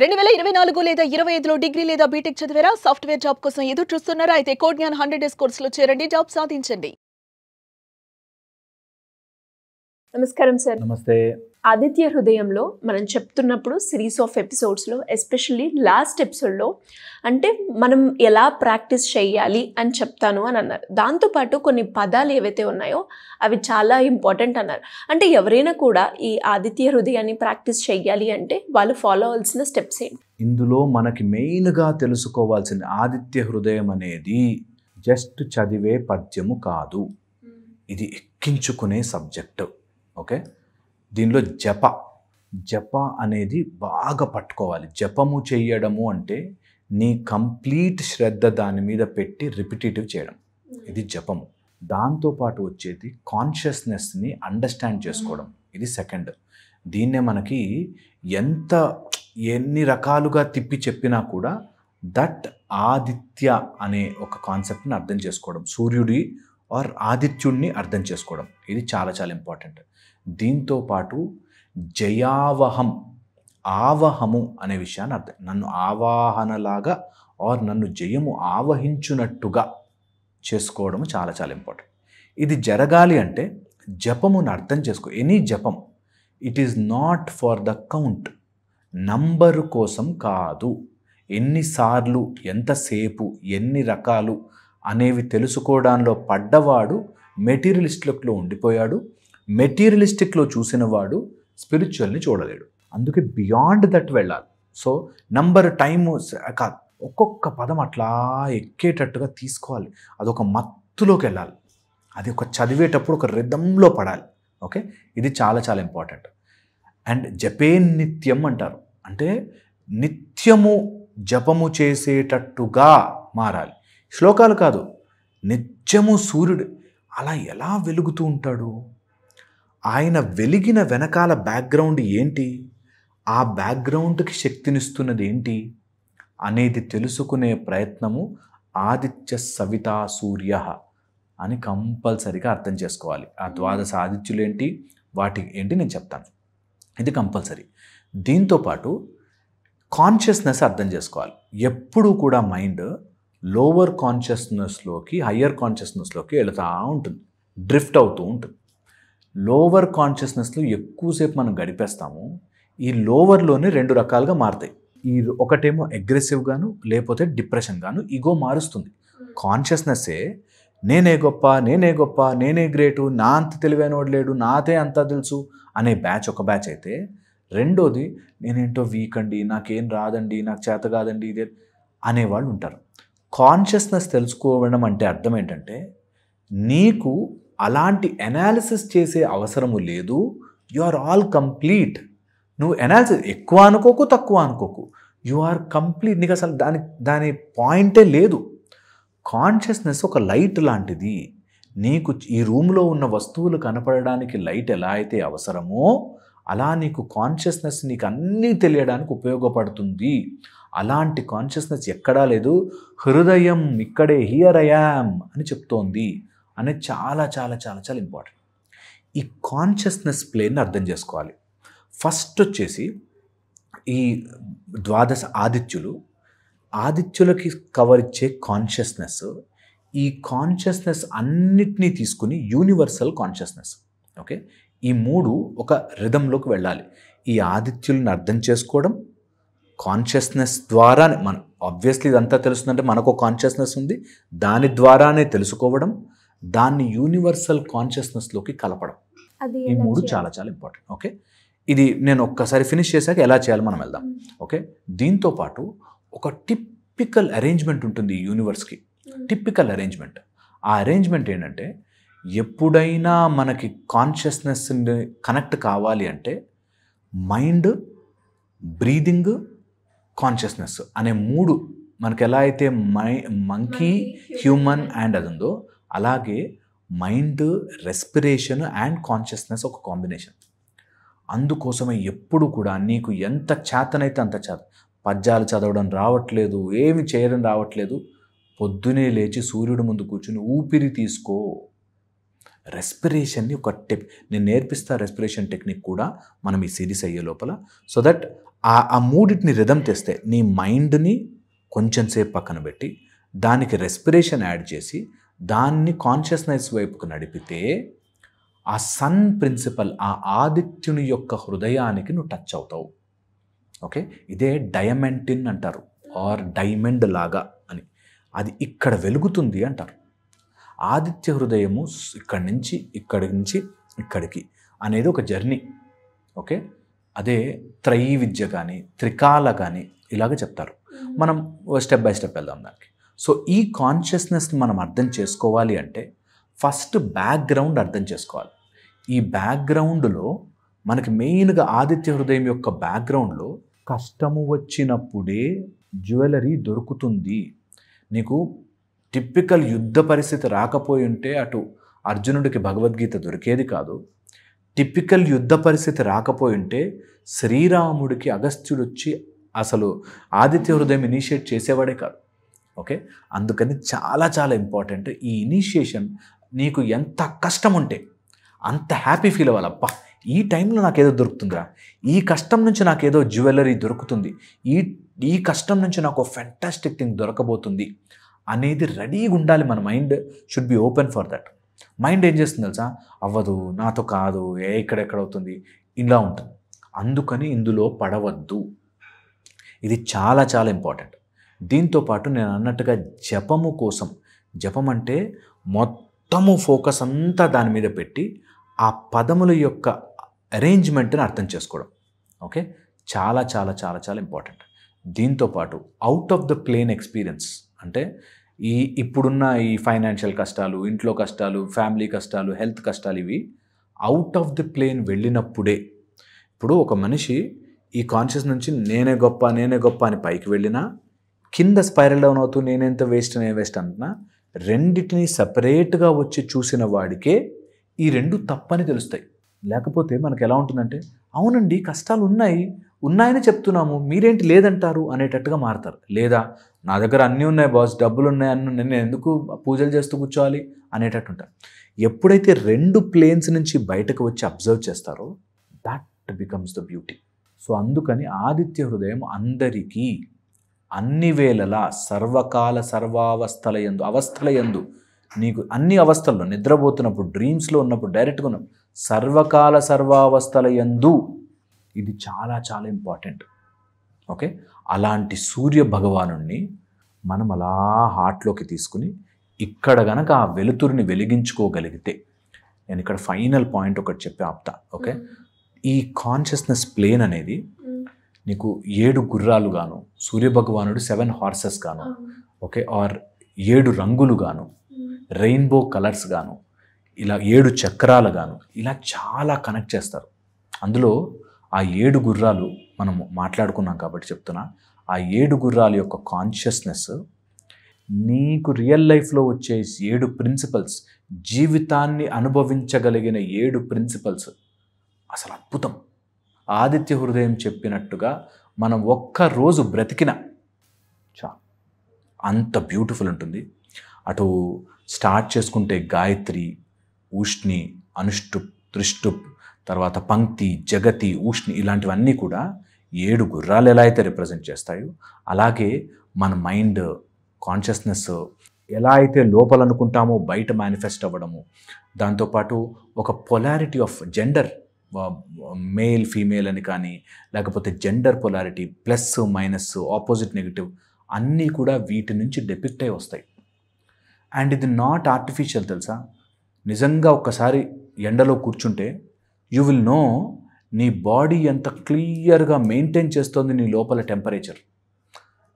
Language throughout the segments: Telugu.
2024 లేదా 25లో డిగ్రీ లేదా బీటెక్ చదివారా? సాఫ్ట్‌వేర్ జాబ్ కోసం ఎదురు చూస్తున్నారా? అయితే కోడ్ జ్ఞాన్ 100 డేస్ కోర్సులో చేరండి, జాబ్ సాధించండి. నమస్కారం సార్. నమస్తే. ఆదిత్య హృదయంలో మనం చెప్తున్నప్పుడు సిరీస్ ఆఫ్ ఎపిసోడ్స్లో ఎస్పెషల్లీ లాస్ట్ ఎపిసోడ్లో అంటే మనం ఎలా ప్రాక్టీస్ చేయాలి అని చెప్తాను అని అన్నారు. దాంతోపాటు కొన్ని పదాలు ఏవైతే ఉన్నాయో అవి చాలా ఇంపార్టెంట్ అన్నారు. అంటే ఎవరైనా కూడా ఈ ఆదిత్య హృదయాన్ని ప్రాక్టీస్ చేయాలి అంటే వాళ్ళు ఫాలో అవ్వాల్సిన స్టెప్స్ ఏంటి? ఇందులో మనకి మెయిన్గా తెలుసుకోవాల్సిన ఆదిత్య హృదయం అనేది జస్ట్ చదివే పద్యము కాదు, ఇది ఎక్కించుకునే సబ్జెక్టు. ఓకే, దీనిలో జప అనేది బాగా పట్టుకోవాలి. జపము చేయడము అంటే నీ కంప్లీట్ శ్రద్ధ దాని మీద పెట్టి రిపిటేటివ్ చేయడం, ఇది జపము. దాంతోపాటు వచ్చేది కాన్షియస్నెస్ని అండర్స్టాండ్ చేసుకోవడం, ఇది సెకండ్. దీన్నే మనకి ఎన్ని రకాలుగా తిప్పి చెప్పినా కూడా దట్ ఆదిత్య అనే ఒక కాన్సెప్ట్ని అర్థం చేసుకోవడం, సూర్యుడి ఆర్ ఆదిత్యుడిని అర్థం చేసుకోవడం, ఇది చాలా చాలా ఇంపార్టెంట్. దీంతో పాటు ఆవహము అనే విషయాన్ని అర్థం, నన్ను ఆవాహనలాగా ఆర్ నన్ను జయము ఆవహించునట్టుగా చేసుకోవడం చాలా చాలా ఇంపార్టెంట్. ఇది జరగాలి అంటే జపమును అర్థం చేసుకో. ఎనీ జపం it is not for the count, number కోసం కాదు. ఎన్నిసార్లు, ఎంతసేపు, ఎన్ని రకాలు అనేవి తెలుసుకోవడంలో పడ్డవాడు మెటీరియలిస్టిక్లో ఉండిపోయాడు. మెటీరియలిస్టిక్లో చూసిన వాడు స్పిరిచువల్ని చూడలేడు. అందుకే బియాండ్ దట్ వెళ్ళాలి. సో నంబర్ టైము కాదు, ఒక్కొక్క పదం అట్లా ఎక్కేటట్టుగా తీసుకోవాలి. అదొక మత్తులోకి వెళ్ళాలి, అది ఒక చదివేటప్పుడు ఒక రిథంలో పడాలి. ఓకే, ఇది చాలా చాలా ఇంపార్టెంట్. అండ్ జపే నిత్యం అంటారు, అంటే నిత్యము జపము చేసేటట్టుగా మారాలి. శ్లోకాలు కాదు, నిత్యము సూర్యుడు అలా ఎలా వెలుగుతూ ఉంటాడు, ఆయన వెలిగిన వెనకాల బ్యాక్గ్రౌండ్ ఏంటి, ఆ బ్యాక్గ్రౌండ్కి శక్తినిస్తున్నది ఏంటి అనేది తెలుసుకునే ప్రయత్నము ఆదిత్య సవితా సూర్య అని కంపల్సరీగా అర్థం చేసుకోవాలి. ఆ ద్వాదశ ఆదిత్యులు ఏంటి, వాటి ఏంటి నేను చెప్తాను, ఇది కంపల్సరీ. దీంతోపాటు కాన్షియస్నెస్ అర్థం చేసుకోవాలి. ఎప్పుడూ కూడా మైండ్ లోవర్ కాన్షియస్నెస్లోకి హయ్యర్ కాన్షియస్నెస్లోకి వెళుతూ ఉంటుంది, డ్రిఫ్ట్ అవుతూ ఉంటుంది. లోవర్ కాన్షియస్నెస్లో ఎక్కువసేపు మనం గడిపేస్తాము. ఈ లోవర్లోనే రెండు రకాలుగా మారుతాయి. ఒకటేమో అగ్రెసివ్ గాను, లేకపోతే డిప్రెషన్ గాను ఈగో మారుస్తుంది. కాన్షియస్నెస్సే నేనే గొప్ప, నేనే గ్రేటు, నా అంత తెలివైనోడు లేడు, నాదే అంతా తెలుసు అనే బ్యాచ్ ఒక బ్యాచ్ అయితే, రెండోది నేనేంటో వీక్ అండి, నాకేం రాదండి, నాకు చేత కాదండి ఇదే అనేవాళ్ళు ఉంటారు. కాన్షియస్నెస్ తెలుసుకోవడం అంటే అర్థం ఏంటంటే నీకు అలాంటి అనాలిసిస్ చేసే అవసరము లేదు. You are all complete. నువ్వు అనాలిసిస్ ఎక్కువ అనుకోకు, తక్కువ అనుకోకు, యు ఆర్ కంప్లీట్. నీకు అసలు దాని పాయింటే లేదు. కాన్షియస్నెస్ ఒక లైట్ లాంటిది. నీకు ఈ రూమ్లో ఉన్న వస్తువులు కనపడడానికి లైట్ ఎలా అయితే అవసరమో అలా నీకు కాన్షియస్నెస్ నీకు అన్నీ తెలియడానికి ఉపయోగపడుతుంది. అలాంటి కాన్షియస్నెస్ ఎక్కడా లేదు. హృదయం ఇక్కడే, హియర్ ఐ యామ్ అని చెప్తోంది అనేది చాలా చాలా చాలా చాలా ఇంపార్టెంట్. ఈ కాన్షియస్నెస్ ప్లేని అర్థం చేసుకోవాలి. ఫస్ట్ వచ్చేసి ఈ ద్వాదశ ఆదిత్యులకి కవర్ ఇచ్చే కాన్షియస్నెస్, ఈ కాన్షియస్నెస్ అన్నిటినీ తీసుకుని యూనివర్సల్ కాన్షియస్నెస్. ఓకే, ఈ మూడు ఒక రిథంలోకి వెళ్ళాలి. ఈ ఆదిత్యులను అర్థం చేసుకోవడం కాన్షియస్నెస్ ద్వారానే, మన ఆబ్వియస్లీ ఇదంతా తెలుస్తుందంటే మనకు కాన్షియస్నెస్ ఉంది, దాని ద్వారానే తెలుసుకోవడం, దాన్ని యూనివర్సల్ కాన్షియస్నెస్లోకి కలపడం, ఈ మూడు చాలా చాలా ఇంపార్టెంట్. ఓకే, ఇది నేను ఒక్కసారి ఫినిష్ చేశాక ఎలా చేయాలో మనం వెళ్దాం. ఓకే, దీంతోపాటు ఒక టిపికల్ అరేంజ్మెంట్ ఉంటుంది ఈ యూనివర్స్కి. టిపికల్ అరేంజ్మెంట్, ఆ అరేంజ్మెంట్ ఏంటంటే ఎప్పుడైనా మనకి కాన్షియస్నెస్ కనెక్ట్ కావాలి అంటే మైండ్, బ్రీదింగ్, కాన్షియస్నెస్ అనే మూడు మనకి ఎలా అయితే మంకీ, హ్యూమన్ అండ్ అది ఉందో, అలాగే మైండ్, రెస్పిరేషన్ అండ్ కాన్షియస్నెస్ ఒక కాంబినేషన్. అందుకోసమే ఎప్పుడు కూడా నీకు ఎంత చేతనైతే అంత చేత, పద్యాలు చదవడం రావట్లేదు, ఏమి చేయడం రావట్లేదు, పొద్దునే లేచి సూర్యుడి ముందు కూర్చుని ఊపిరి తీసుకో. రెస్పిరేషన్ని ఒక నేను నేర్పిస్తా రెస్పిరేషన్ టెక్నిక్ కూడా మనం ఈ సిరీస్ అయ్యే లోపల, సో దట్ ఆ మూడిటిని రిథం తెస్తే నీ మైండ్ని కొంచెం సేపు పక్కన పెట్టి దానికి రెస్పిరేషన్ యాడ్ చేసి దాన్ని కాన్షియస్నెస్ వైపుకు నడిపితే ఆ సన్ ప్రిన్సిపల్, ఆ ఆదిత్యుని యొక్క హృదయానికి నువ్వు టచ్ అవుతావు. ఓకే, ఇదే డయమెంటిన్ అంటారు, ఆర్ డైమండ్ లాగా అని. అది ఇక్కడ వెలుగుతుంది అంటారు. ఆదిత్య హృదయము ఇక్కడి నుంచి ఇక్కడికి అనేది ఒక జర్నీ. ఓకే, అదే త్రయీ విద్య కానీ త్రికాల కానీ ఇలాగ చెప్తారు. మనం స్టెప్ బై స్టెప్ వెళ్దాం దానికి. సో ఈ కాన్షియస్నెస్ని మనం అర్థం చేసుకోవాలి అంటే ఫస్ట్ బ్యాక్గ్రౌండ్ అర్థం చేసుకోవాలి. ఈ బ్యాక్గ్రౌండ్లో మనకి మెయిన్గా ఆదిత్య హృదయం యొక్క బ్యాక్గ్రౌండ్లో కష్టము వచ్చినప్పుడే జ్యువెలరీ దొరుకుతుంది. నీకు టిపికల్ యుద్ధ పరిస్థితి రాకపోయి ఉంటే అటు అర్జునుడికి భగవద్గీత దొరికేది కాదు. టిపికల్ యుద్ధ పరిస్థితి రాకపోయి ఉంటే శ్రీరాముడికి అగస్త్యుడు వచ్చి అసలు ఆదిత్య హృదయం ఇనిషియేట్ చేసేవాడే కాదు. ఓకే, అందుకని చాలా చాలా ఇంపార్టెంట్. ఈ ఇనిషియేషన్ నీకు ఎంత కష్టం ఉంటే అంత హ్యాపీ ఫీల్ అవ్వాలి. అబ్బా, ఈ టైంలో నాకేదో దొరుకుతుందిరా, ఈ కష్టం నుంచి నాకేదో జ్యువెలరీ దొరుకుతుంది, ఈ కష్టం నుంచి నాకు ఫ్యాంటాస్టిక్ థింగ్ దొరకబోతుంది అనేది రెడీగా ఉండాలి. మన mind should be open for that. Mind ఏం చేస్తుంది తెలుసా, అవ్వదు, నాతో కాదు, ఎక్కడెక్కడవుతుంది, ఇలా ఉంటుంది. అందుకని ఇందులో పడవద్దు. ఇది చాలా చాలా ఇంపార్టెంట్. దీంతోపాటు నేను అన్నట్టుగా జపము కోసం, జపం అంటే మొత్తము ఫోకస్ అంతా దాని మీద పెట్టి ఆ పదముల యొక్క అరేంజ్మెంట్ని అర్థం చేసుకోవడం. ఓకే, చాలా చాలా చాలా చాలా ఇంపార్టెంట్. దీంతోపాటు out of the plane experience అంటే ఇప్పుడున్న ఈ ఫైనాన్షియల్ కష్టాలు, ఇంట్లో కష్టాలు, ఫ్యామిలీ కష్టాలు, హెల్త్ కష్టాలు, ఇవి అవుట్ ఆఫ్ ది ప్లేన్ వెళ్ళినప్పుడే. ఇప్పుడు ఒక మనిషి ఈ కాన్షియస్ నుంచి నేనే గొప్ప అని పైకి వెళ్ళినా కింద స్పైరల్ డౌన్ అవుతూ నేనెంత వేస్ట్ అంటున్నా, రెండింటిని సపరేట్గా వచ్చి చూసిన వాడికే ఈ రెండు తప్పని తెలుస్తాయి. లేకపోతే మనకు ఎలా ఉంటుందంటే, అవునండి కష్టాలు ఉన్నాయని చెప్తున్నాము, మీరేంటి లేదంటారు అనేటట్టుగా మారుతారు. లేదా నా దగ్గర అన్నీ ఉన్నాయి బాస్, డబ్బులు ఉన్నాయి, అన్నీ నేను ఎందుకు పూజలు చేస్తూ కూర్చోవాలి అనేటట్టు ఉంటారు. ఎప్పుడైతే రెండు ప్లేన్స్ నుంచి బయటకు వచ్చి అబ్జర్వ్ చేస్తారో that becomes the beauty. So అందుకని ఆదిత్య హృదయం అందరికీ అన్ని వేళలా సర్వకాల అవస్థల యందు నీకు అన్ని అవస్థల్లో, నిద్రపోతున్నప్పుడు, డ్రీమ్స్లో ఉన్నప్పుడు, డైరెక్ట్గా ఉన్నప్పుడు, సర్వకాల సర్వావస్థల యందు, ఇది చాలా చాలా ఇంపార్టెంట్. ఓకే, అలాంటి సూర్య భగవానుణ్ణి మనం అలా హార్ట్లోకి తీసుకుని ఇక్కడ గనక ఆ వెలుతురిని వెలిగించుకోగలిగితే, నేను ఇక్కడ ఫైనల్ పాయింట్ ఒకటి చెప్పి ఆపుతా. ఓకే, ఈ కాన్షియస్నెస్ ప్లేన్ అనేది నీకు 7 గుర్రాలు గాను, సూర్యభగవానుడు 7 హార్సెస్ గాను, ఓకే, ఆర్ 7 రంగులు గాను, రెయిన్బో కలర్స్ గాను, ఇలా 7 చక్రాలు గాను, ఇలా చాలా కనెక్ట్ చేస్తారు. అందులో ఆ 7 గుర్రాలు మనము మాట్లాడుకున్నాం కాబట్టి చెప్తున్నా, ఆ 7 గుర్రాల యొక్క కాన్షియస్నెస్ నీకు రియల్ లైఫ్లో వచ్చే 7 ప్రిన్సిపల్స్, జీవితాన్ని అనుభవించగలిగిన 7 ప్రిన్సిపల్స్ అసలు అద్భుతం. ఆదిత్య హృదయం చెప్పినట్టుగా మనం ఒక్కరోజు బ్రతికిన అంత బ్యూటిఫుల్ ఉంటుంది. అటు స్టార్ట్ చేసుకుంటే గాయత్రి, ఊష్ణి, అనుష్టుప్, త్రిష్టుప్, తర్వాత పంక్తి, జగతి, ఊష్ణి, ఇలాంటివన్నీ కూడా 7 గుర్రాలు ఎలా అయితే రిప్రజెంట్ చేస్తాయో, అలాగే మన మైండ్ కాన్షియస్నెస్ ఎలా అయితే లోపల అనుకుంటామో బయట మేనిఫెస్ట్ అవ్వడము, దాంతోపాటు ఒక polarity of gender, male female అని కానీ, లేకపోతే gender polarity, plus minus, opposite negative, అన్నీ కూడా వీటి నుంచి డెపిక్ట్ అయి వస్తాయి. అండ్ ఇది నాట్ ఆర్టిఫిషియల్ తెలుసా. నిజంగా ఒక్కసారి ఎండలో కూర్చుంటే యూ విల్ నో నీ బాడీ ఎంత క్లియర్గా మెయింటైన్ చేస్తుంది నీ లోపల టెంపరేచర్.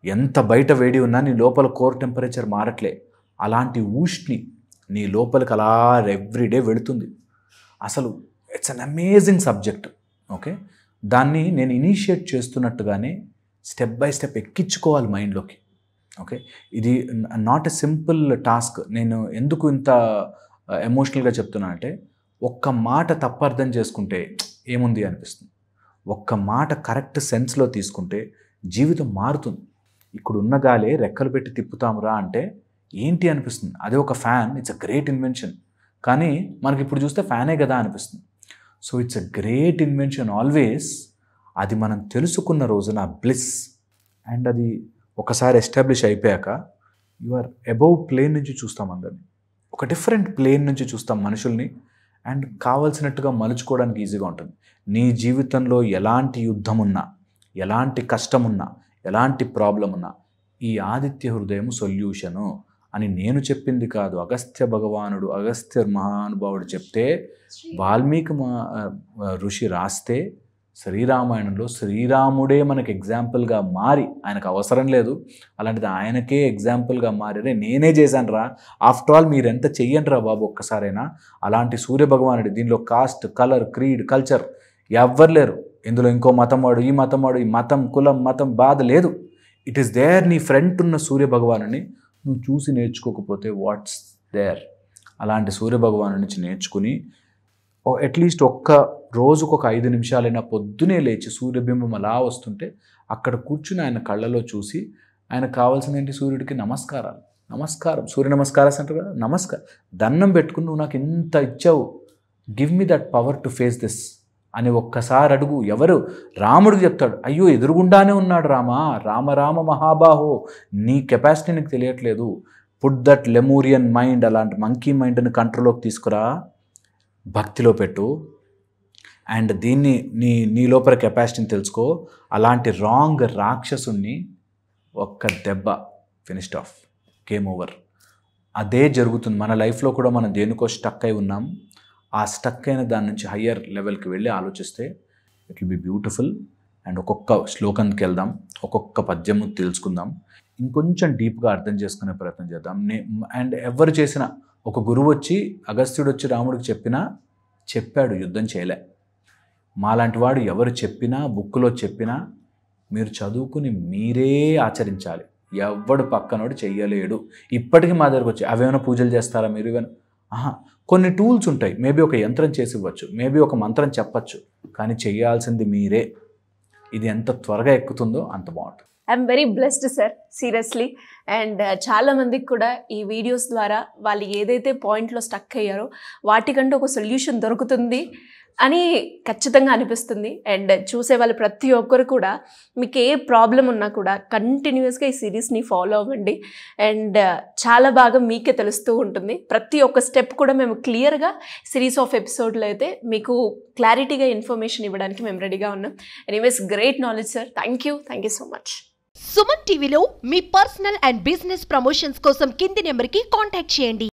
ఎంత బయట వేడి ఉన్నా నీ లోపల కోర్ టెంపరేచర్ మారట్లే. అలాంటి ఊష్ణి నీ లోపలికి అలా ఎవ్రీడే వెళుతుంది. అసలు it's an amazing subject. Okay, దాన్ని నేను ఇనిషియేట్ చేస్తున్నట్టుగానే స్టెప్ బై స్టెప్ ఎక్కించుకోవాలి మైండ్లోకి. ఓకే, ఇది నాట్ ఎ సింపుల్ టాస్క్. నేను ఎందుకు ఇంత ఎమోషనల్గా చెప్తున్నానంటే, ఒక్క మాట తప్పర్థం చేసుకుంటే ఏముంది అనిపిస్తుంది, ఒక్క మాట కరెక్ట్ సెన్స్లో తీసుకుంటే జీవితం మారుతుంది. ఇక్కడ ఉన్న గాలే రెక్కలు పెట్టి తిప్పుతామురా అంటే ఏంటి అనిపిస్తుంది. అదే ఒక fan, it's a great invention. కానీ మనకి ఇప్పుడు చూస్తే ఫ్యానే కదా అనిపిస్తుంది. So it's a great invention always. అది మనం తెలుసుకున్న రోజున బ్లిస్. అండ్ అది ఒకసారి ఎస్టాబ్లిష్ అయిపోయాక యు ఆర్ అబౌవ్ ప్లేన్ నుంచి చూస్తాం అందరినీ, ఒక డిఫరెంట్ ప్లేన్ నుంచి చూస్తాం మనుషుల్ని. అండ్ కావాల్సినట్టుగా మలుచుకోవడానికి ఈజీగా ఉంటుంది. నీ జీవితంలో ఎలాంటి యుద్ధం ఉన్నా, ఎలాంటి కష్టం ఉన్నా, ఎలాంటి ప్రాబ్లం ఉన్నా ఈ ఆదిత్య హృదయం సొల్యూషను అని నేను చెప్పింది కాదు, అగస్త్య భగవానుడు, అగస్త్య మహానుభావుడు చెప్తే, వాల్మీకి ఋషి రాస్తే, శ్రీరామాయణంలో శ్రీరాముడే మనకు ఎగ్జాంపుల్గా మారి, ఆయనకు అవసరం లేదు అలాంటిది ఆయనకే ఎగ్జాంపుల్గా మారి, నేనే చేశాను రా, ఆఫ్టర్ ఆల్ మీరు ఎంత చెయ్యండి రా బాబు ఒక్కసారైనా, అలాంటి సూర్యభగవానుడి, దీనిలో కాస్ట్, కలర్, క్రీడ్, కల్చర్ ఎవ్వరు లేరు, ఇందులో ఇంకో మతం వాడు, ఈ మతం వాడు, ఈ మతం, కులం, మతం బాధ లేదు. It is there. నీ ఫ్రంట్ ఉన్న సూర్యభగవానుని నువ్వు చూసి నేర్చుకోకపోతే వాట్స్ దేర్? అలాంటి సూర్యభగవాను నుంచి నేర్చుకుని అట్లీస్ట్ ఒక్క రోజుకు ఒక 5 నిమిషాలైనా పొద్దునే లేచి సూర్యబింబం అలా వస్తుంటే అక్కడ కూర్చుని ఆయన కళ్ళలో చూసి, ఆయనకు కావాల్సిన ఏంటి? సూర్యుడికి నమస్కారాలు, నమస్కారం, సూర్య నమస్కారాలు అంటారు కదా, నమస్కారం, దండం పెట్టుకుని నువ్వు నాకు ఇంత ఇచ్చావు, give me that power to face this అని ఒక్కసారి అడుగు. ఎవరు? రాముడికి చెప్తాడు, అయ్యో ఎదురుగుండానే ఉన్నాడు రామా, రామ రామ మహాబాహో, నీ కెపాసిటీ నీకు తెలియట్లేదు, పుట్ దట్ లెమూరియన్ మైండ్, అలాంటి మంకీ మైండ్ని కంట్రోల్లోకి తీసుకురా, భక్తిలో పెట్టు, అండ్ దీన్ని నీ లోపల కెపాసిటీని తెలుసుకో. అలాంటి రాంగ్ రాక్షసుని ఒక్క దెబ్బ ఫినిష్డ్ ఆఫ్, గేమ్ ఓవర్. అదే జరుగుతుంది మన లైఫ్లో కూడా. మనం దేనికో స్టక్ అయి ఉన్నాం, ఆ స్టక్ అయిన దాని నుంచి హయ్యర్ లెవెల్కి వెళ్ళి ఆలోచిస్తే it will be beautiful. And ఒక్కొక్క శ్లోకానికి వెళ్దాం, ఒక్కొక్క పద్యము తెలుసుకుందాం, ఇంకొంచెం డీప్గా అర్థం చేసుకునే ప్రయత్నం చేద్దాం. అండ్ ఎవరు చేసినా, ఒక గురువు వచ్చి, అగస్త్యుడు వచ్చి రాముడికి చెప్పాడు, యుద్ధం చేయలే. మాలాంటి వాడు ఎవరు చెప్పినా, బుక్లో చెప్పినా మీరు చదువుకుని మీరే ఆచరించాలి. ఎవడు పక్కనోడు చెయ్యలేడు. ఇప్పటికీ మా దగ్గరకు వచ్చి అవేమైనా పూజలు చేస్తారా మీరు? ఇవన్నీ కొన్ని టూల్స్ ఉంటాయి, మేబీ ఒక యంత్రం చేసి ఇవ్వచ్చు, మేబీ ఒక మంత్రం చెప్పచ్చు, కానీ చెయ్యాల్సింది మీరే. ఇది ఎంత త్వరగా ఎక్కుతుందో అంత బాగుంటుంది. I'm very blessed sir, seriously. And చాలామందికి కూడా ఈ వీడియోస్ ద్వారా వాళ్ళు ఏదైతే పాయింట్లో స్టక్ అయ్యారో వాటికంటే ఒక సొల్యూషన్ దొరుకుతుంది అని ఖచ్చితంగా అనిపిస్తుంది. అండ్ చూసే వాళ్ళు ప్రతి ఒక్కరు కూడా మీకు ఏ ప్రాబ్లం ఉన్నా కూడా కంటిన్యూస్గా ఈ సిరీస్ని ఫాలో అవ్వండి. అండ్ చాలా బాగా మీకే తెలుస్తూ ఉంటుంది. ప్రతి ఒక్క స్టెప్ కూడా మేము క్లియర్గా సిరీస్ ఆఫ్ ఎపిసోడ్లో అయితే మీకు క్లారిటీగా ఇన్ఫర్మేషన్ ఇవ్వడానికి మేము రెడీగా ఉన్నాం. Anyways, great knowledge sir. Thank you so much. Suman టీవీలో మీ పర్సనల్ అండ్ బిజినెస్ ప్రమోషన్స్ కోసం కింది నెంబర్కి కాంటాక్ట్ చేయండి.